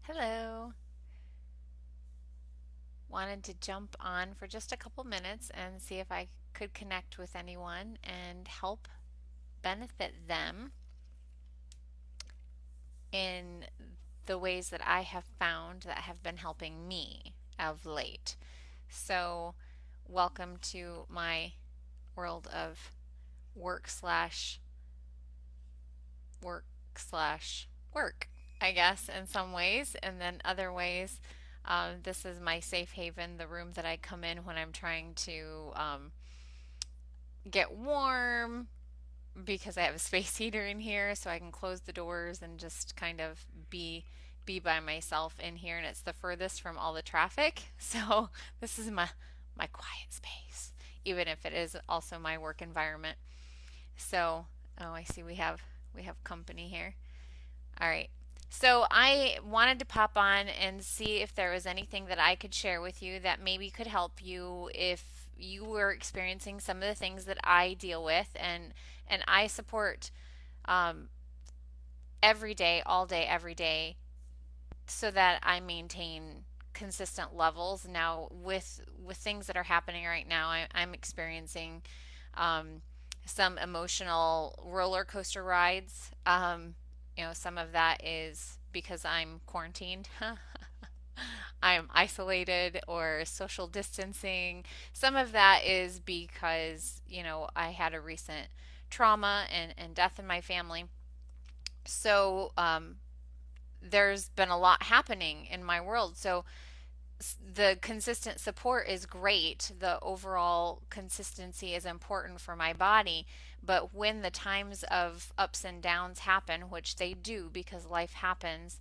Hello. Wanted to jump on for just a couple minutes and see if I could connect with anyone and help benefit them in the ways that I have found that have been helping me of late. So, welcome to my world of work slash work slash work, I guess, in some ways. And then other ways, this is my safe haven, the room that I come in when I'm trying to get warm because I have a space heater in here, so I can close the doors and just kind of be by myself in here. And it's the furthest from all the traffic, so this is my quiet space, even if it is also my work environment. So, oh, I see we have company here. All right. So I wanted to pop on and see if there was anything that I could share with you that maybe could help you if you were experiencing some of the things that I deal with, and I support um, every day, all day, every day, so that I maintain consistent levels. Now, with things that are happening right now, I'm experiencing um, some emotional roller coaster rides. Some of that is because I'm quarantined. I'm isolated or social distancing. Some of that is because, I had a recent trauma and death in my family. So, there's been a lot happening in my world. So, the consistent support is great. The overall consistency is important for my body. But when the times of ups and downs happen, which they do because life happens,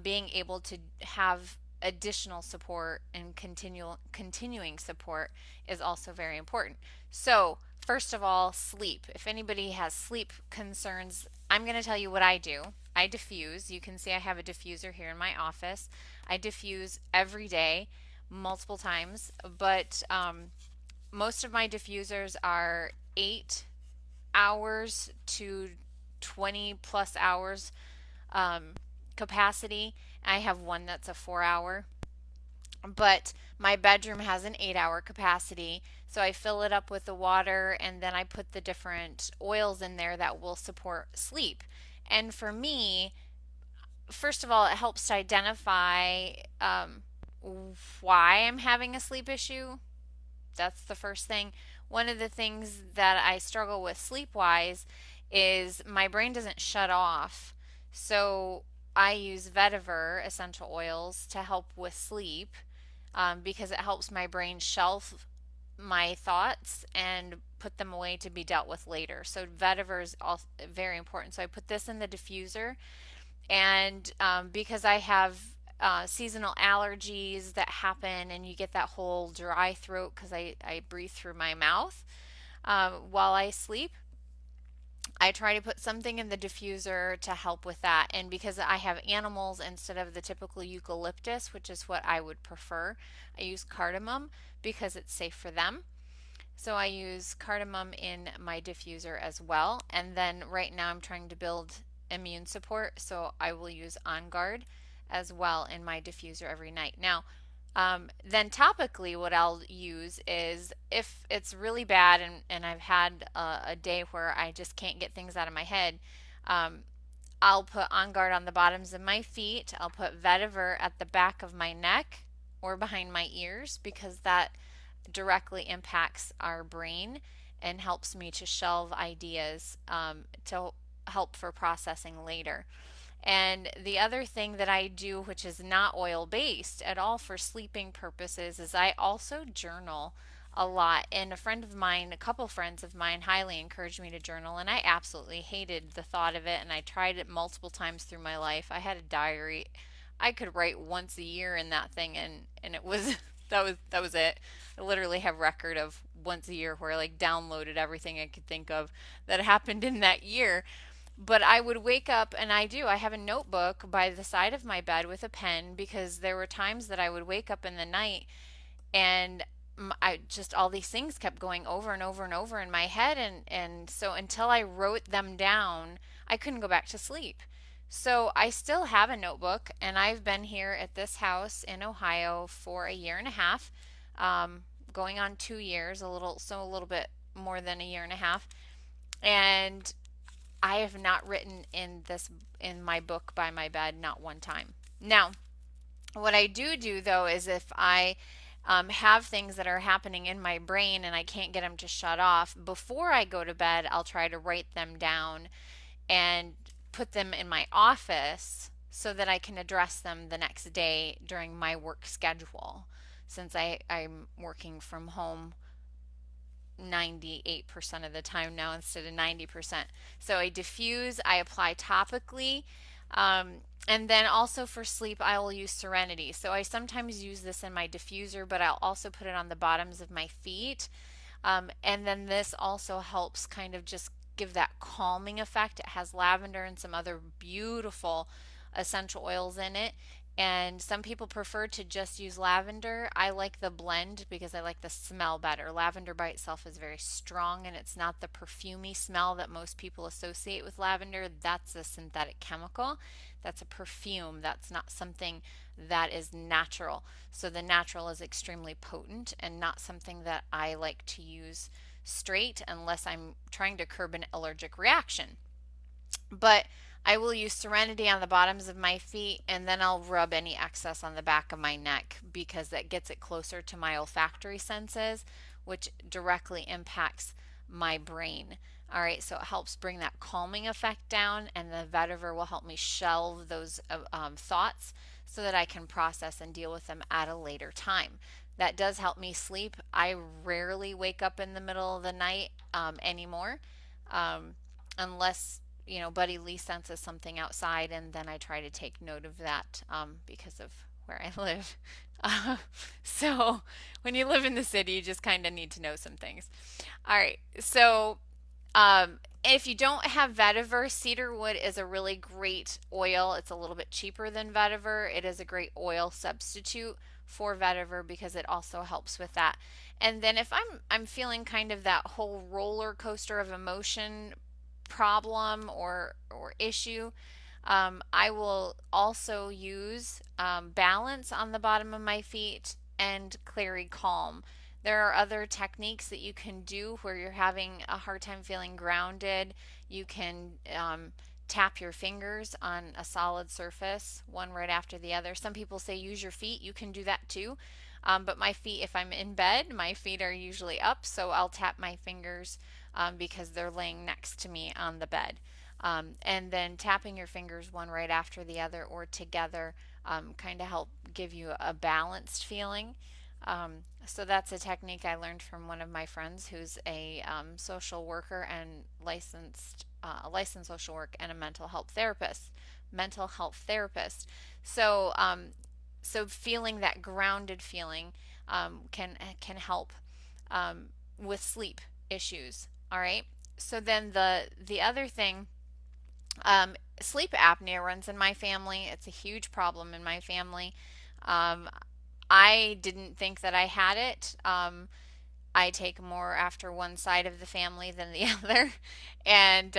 being able to have additional support and continuing support is also very important. So, first of all, sleep. If anybody has sleep concerns, I'm going to tell you what I do. I diffuse. You can see I have a diffuser here in my office. I diffuse every day, multiple times, but most of my diffusers are 8 hours to 20 plus hours um, capacity. I have one that's a 4 hour, but my bedroom has an 8 hour capacity. So I fill it up with the water and then I put the different oils in there that will support sleep. And for me, first of all, it helps to identify why I'm having a sleep issue. That's the first thing. One of the things that I struggle with sleep wise is my brain doesn't shut off. So I use vetiver essential oils to help with sleep because it helps my brain shelf my thoughts and put them away to be dealt with later. So vetiver is also very important. So I put this in the diffuser, and because I have seasonal allergies that happen, and you get that whole dry throat because I breathe through my mouth while I sleep, I try to put something in the diffuser to help with that. And because I have animals instead of the typical eucalyptus, which is what I would prefer, I use cardamom because it's safe for them. So I use cardamom in my diffuser as well. And then right now I'm trying to build immune support, so I will use On Guard as well in my diffuser every night. Now, then topically, what I'll use is if it's really bad and I've had a day where I just can't get things out of my head, um, I'll put On Guard on the bottoms of my feet. I'll put vetiver at the back of my neck or behind my ears because that directly impacts our brain and helps me to shelve ideas to help for processing later. And the other thing that I do, which is not oil based at all for sleeping purposes, is I also journal a lot. And a friend of mine, a couple friends of mine, highly encouraged me to journal, and I absolutely hated the thought of it. And I tried it multiple times through my life. I had a diary. I could write once a year in that thing, and it was that was it. I literally have record of once a year where I like downloaded everything I could think of that happened in that year. But I would wake up, and I have a notebook by the side of my bed with a pen because there were times that I would wake up in the night and I just all these things kept going over and over and over in my head, and so until I wrote them down, I couldn't go back to sleep. So I still have a notebook, and I've been here at this house in Ohio for a year and a half, um, going on 2 years, a little bit more than a year and a half. And I have not written in my book by my bed, not one time. Now, what I do though is if I have things that are happening in my brain and I can't get them to shut off before I go to bed, I'll try to write them down and put them in my office so that I can address them the next day during my work schedule. Since I'm working from home 98% of the time now instead of 90%. So I diffuse, I apply topically, and then also for sleep, I will use Serenity. So I sometimes use this in my diffuser, but I'll also put it on the bottoms of my feet. And then this also helps kind of just give that calming effect. It has lavender and some other beautiful essential oils in it. And some people prefer to just use lavender. I like the blend because I like the smell better. Lavender by itself is very strong and it's not the perfumey smell that most people associate with lavender. That's a synthetic chemical. That's a perfume. That's not something that is natural. So the natural is extremely potent and not something that I like to use straight unless I'm trying to curb an allergic reaction. But I will use Serenity on the bottoms of my feet and then I'll rub any excess on the back of my neck because that gets it closer to my olfactory senses, which directly impacts my brain. All right, so it helps bring that calming effect down, and the vetiver will help me shelve those thoughts so that I can process and deal with them at a later time. That does help me sleep. I rarely wake up in the middle of the night anymore, um, unless Buddy Lee senses something outside, and then I try to take note of that because of where I live. Uh, so when you live in the city, you just kind of need to know some things. All right, so if you don't have vetiver, cedar wood is a really great oil. It's a little bit cheaper than vetiver. It is a great oil substitute for vetiver because it also helps with that. And then if I'm feeling kind of that whole roller coaster of emotion problem or issue, I will also use balance on the bottom of my feet and Clary Calm. There are other techniques that you can do where you're having a hard time feeling grounded. You can tap your fingers on a solid surface, one right after the other. Some people say use your feet. You can do that too. But my feet, if I'm in bed, my feet are usually up, so I'll tap my fingers because they're laying next to me on the bed. And then tapping your fingers one right after the other or together kind of help give you a balanced feeling. So that's a technique I learned from one of my friends who's a social worker and licensed social work and a mental health therapist. Mental health therapist. So so feeling that grounded feeling can help with sleep issues. All right. So then the other thing, sleep apnea runs in my family. It's a huge problem in my family. Um, I didn't think that I had it. I take more after one side of the family than the other, and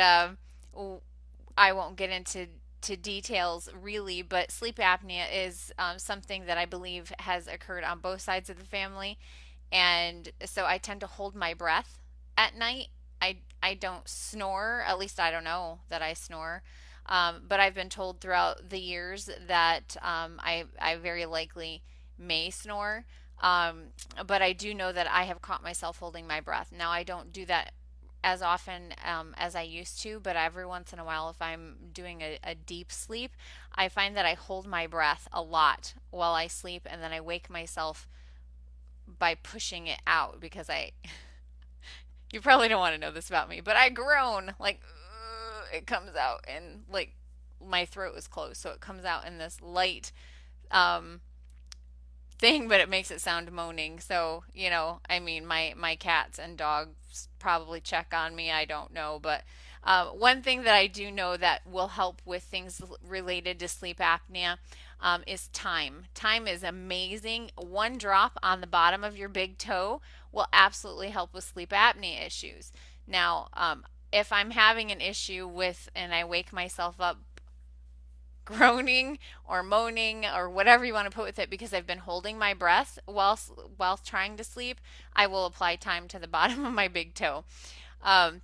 I won't get into to details really, but sleep apnea is something that I believe has occurred on both sides of the family, and so I tend to hold my breath at night. I don't snore. At least I don't know that I snore. But I've been told throughout the years that I very likely may snore. Um, but I do know that I have caught myself holding my breath. Now I don't do that as often as I used to, but every once in a while, if I'm doing a deep sleep, I find that I hold my breath a lot while I sleep, and then I wake myself by pushing it out because you probably don't want to know this about me, but I groan like it comes out and like my throat is closed, so it comes out in this light um, thing, but it makes it sound moaning. So, I mean, my cats and dogs probably check on me. I don't know, but one thing that I do know that will help with things related to sleep apnea is thyme. Thyme is amazing. One drop on the bottom of your big toe will absolutely help with sleep apnea issues. Now, if I'm having an issue with, and I wake myself up groaning or moaning or whatever you want to put with it because I've been holding my breath while trying to sleep, I will apply time to the bottom of my big toe. Um,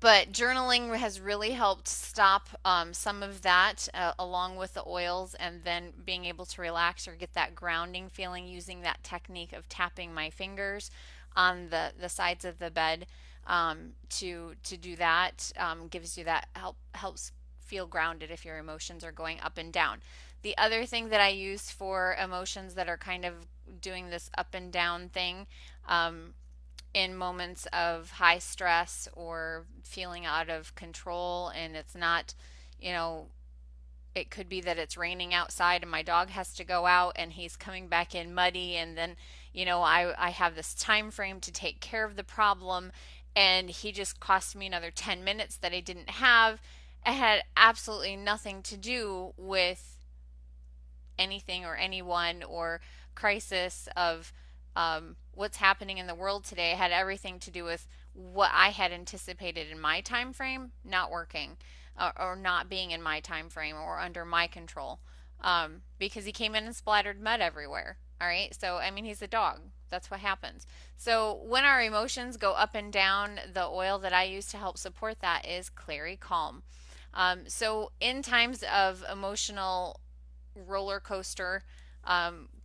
but journaling has really helped stop some of that, along with the oils, and then being able to relax or get that grounding feeling using that technique of tapping my fingers on the sides of the bed, to do that, gives you that helps feel grounded if your emotions are going up and down. The other thing that I use for emotions that are kind of doing this up and down thing, in moments of high stress or feeling out of control, and it's not, you know, it could be that it's raining outside and my dog has to go out and he's coming back in muddy, and then, I have this time frame to take care of the problem, and he just cost me another 10 minutes that I didn't have. It had absolutely nothing to do with anything or anyone or crisis of what's happening in the world today. It had everything to do with what I had anticipated in my time frame not working, or not being in my time frame or under my control, because he came in and splattered mud everywhere. All right, so I mean, he's a dog. That's what happens. So when our emotions go up and down, the oil that I use to help support that is Clary Calm. So in times of emotional roller coaster,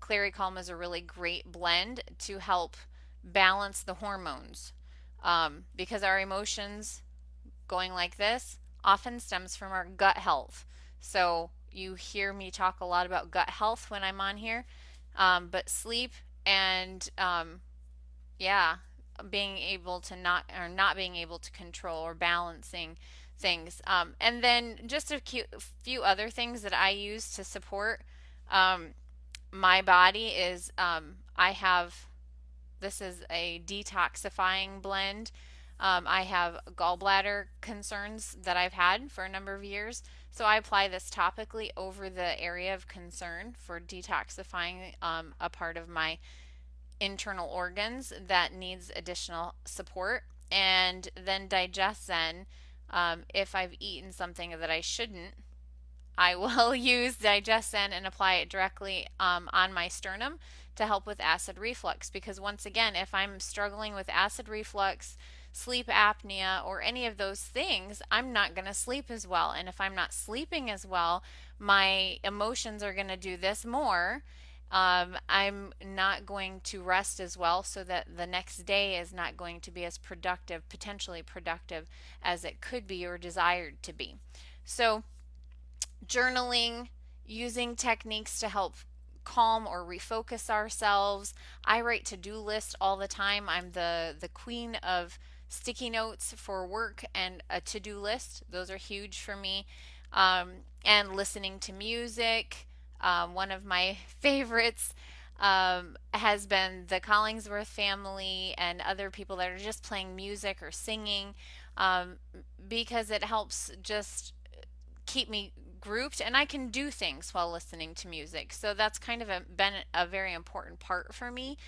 Clary Calm is a really great blend to help balance the hormones, because our emotions going like this often stems from our gut health. So you hear me talk a lot about gut health when I'm on here, but sleep and, yeah, being able to not being able to control or balancing things, and then just few other things that I use to support um, my body is, I have this is a detoxifying blend. I have gallbladder concerns that I've had for a number of years, so I apply this topically over the area of concern for detoxifying, a part of my internal organs that needs additional support. And then DigestZen, if I've eaten something that I shouldn't, I will use DigestZen and apply it directly, on my sternum to help with acid reflux. Because once again, if I'm struggling with acid reflux, sleep apnea, or any of those things, I'm not going to sleep as well. And if I'm not sleeping as well, my emotions are going to do this more. I'm not going to rest as well, so that the next day is not going to be as productive, potentially productive, as it could be or desired to be. So, journaling, using techniques to help calm or refocus ourselves. I write to-do lists all the time. I'm the queen of sticky notes for work and a to-do list. Those are huge for me. And listening to music. One of my favorites, has been the Collingsworth family and other people that are just playing music or singing, um, because it helps just keep me grouped, and I can do things while listening to music. So that's kind of been a very important part for me.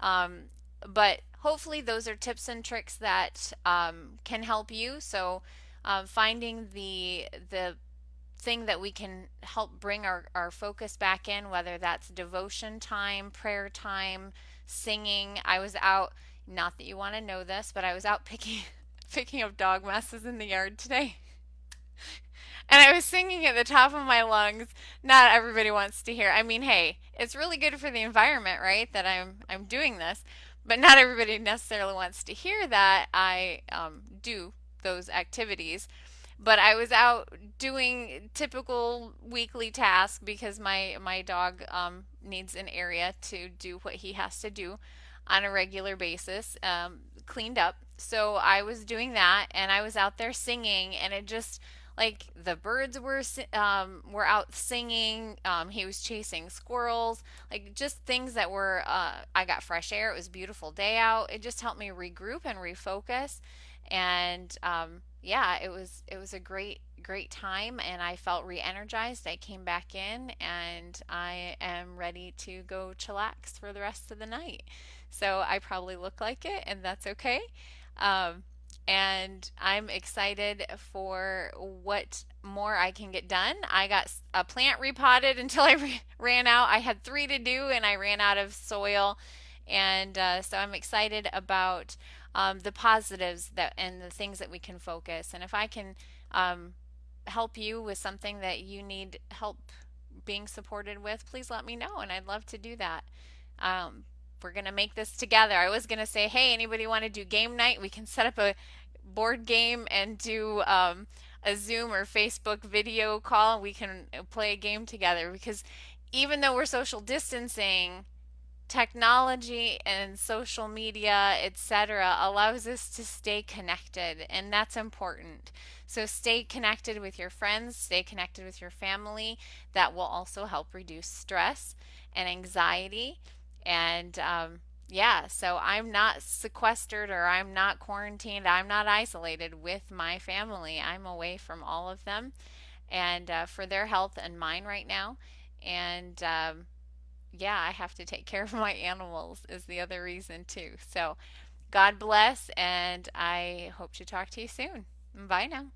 Um, but hopefully, those are tips and tricks that, can help you. So, finding the thing that we can help bring our focus back in, whether that's devotion time, prayer time, singing. I was out, not that you want to know this, but I was out picking picking up dog messes in the yard today. And I was singing at the top of my lungs. Not everybody wants to hear. I mean, hey, it's really good for the environment, right? That I'm doing this, but not everybody necessarily wants to hear that I, do those activities. But I was out doing typical weekly tasks because my dog, needs an area to do what he has to do on a regular basis, cleaned up. So I was doing that, and I was out there singing, and it just, like, the birds were out singing. He was chasing squirrels, like just things that were. I got fresh air. It was a beautiful day out. It just helped me regroup and refocus, and, yeah, it was a great time, and I felt re-energized. I came back in, and I am ready to go chillax for the rest of the night. So I probably look like it, and that's okay. Um, and I'm excited for what more I can get done. I got a plant repotted until I ran out. I had three to do, and I ran out of soil, and so I'm excited about the positives that and the things that we can focus. And if I can um, help you with something that you need help being supported with, please let me know, and I'd love to do that. Um, we're gonna make this together. I was gonna say, hey, anybody want to do game night? We can set up a board game and do a Zoom or Facebook video call. We can play a game together because even though we're social distancing, technology and social media, etc., allows us to stay connected, and that's important. So stay connected with your friends, stay connected with your family. That will also help reduce stress and anxiety. And yeah, so I'm not sequestered or I'm not quarantined. I'm not isolated with my family. I'm away from all of them, and for their health and mine right now. And yeah, I have to take care of my animals is the other reason too. So God bless, and I hope to talk to you soon. Bye now.